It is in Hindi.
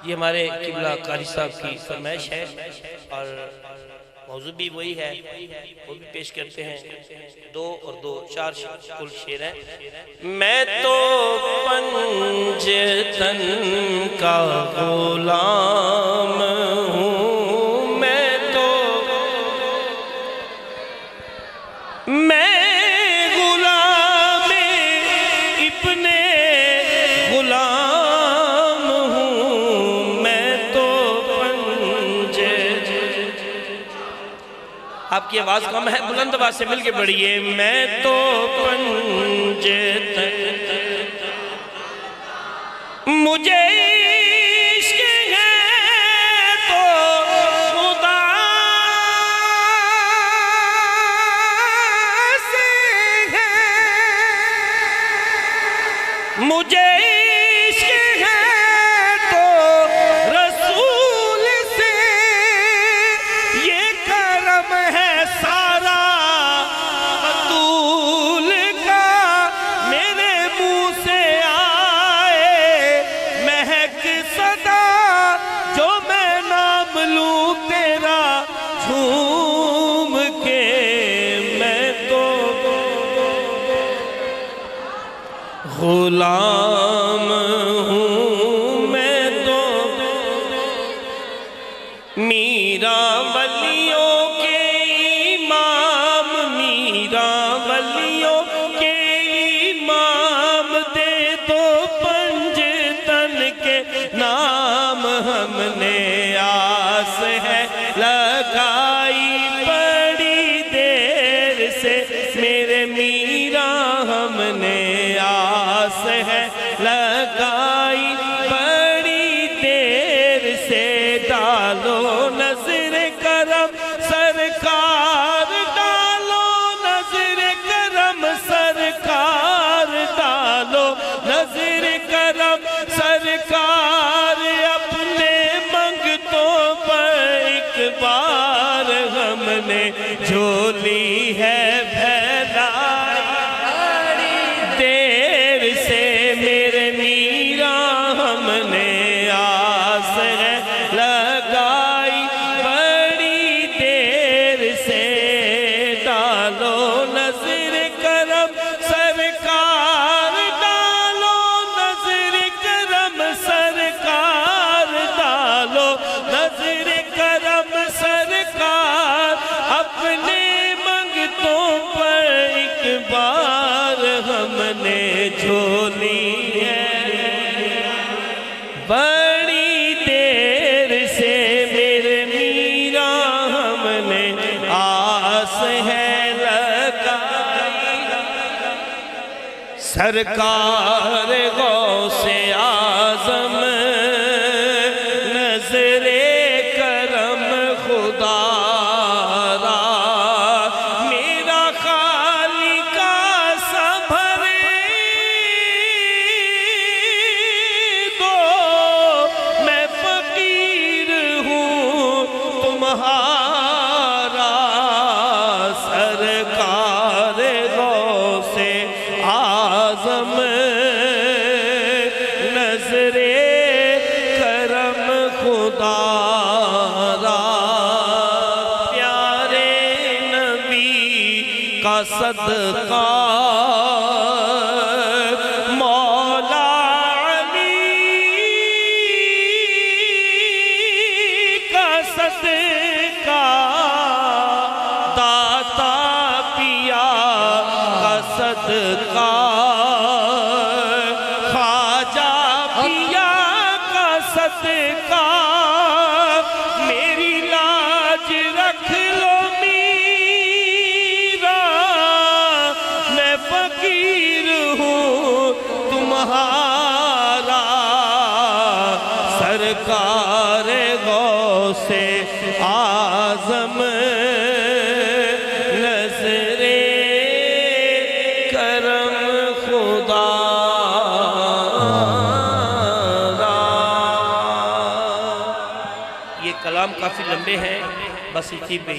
ये हमारे किबला कारी साहब की फरमाइश है और मौजू भी वही है, वो भी पेश करते हैं। 2 और 2 4 कुल शेर हैं। मैं तो पंजतन का गुलाम हूँ, मैं गुलाम इब्ने गुलाम हूँ, मैं तो आपकी आवाज कम है, बुलंद आवाज से मिलके बढ़िए। मैं तो पंजतन मुझे इश्क है तो खुदा से है, मुझे इश्क है तो रसूल से, ये करम है सारा बतूल का, मेरे मुंह से आए महक सदा, जो मैं नाम लूं तेरा झूम के। मैं तो गुलाम हूँ, मैं तो मीरा वलियों के इमाम, मीरा वलियों के इमाम, दे दो पंजतन के नाम, हमने आस है लगाई बड़ी देर से, मेरे मीरा हमने आस है लगाई बड़ी देर से, डालो नजर करम सरकार, डालो नजर करम सरकार, डालो नजर करम सरकार, अपने मंगतों पर एक बार हमने झोली है फैलाई देर से, मेरे मीरा हमने आस है लगाई बड़ी देर से, डालो नजर करम सरकार, डालो नजर करम सरकार, डालो नजर करम सरकार, अपने मंगतों पर एक बार हमने झोली है बड़ी देर से, मेरे मीरा हमने आस है लगाई, सरकार गौसे आजम नजरे करम खुदारा, मेरा खालिका संभरे दो, मैं फकीर हूँ तुम्हारा, सरकार गौसे आजम नजरे करम खुदारा, प्यारे नबी का सदका मौला अली का सदका, दाता पिया का सदका, ख्वाजा पिया का सदका, मेरी लाज रख लो मीरा, मैं फकीर हूँ तुम्हारा, सरकार गौसे आजम नजरे करम खुदा। ये कलाम काफ़ी लंबे हैं, बस इसी पे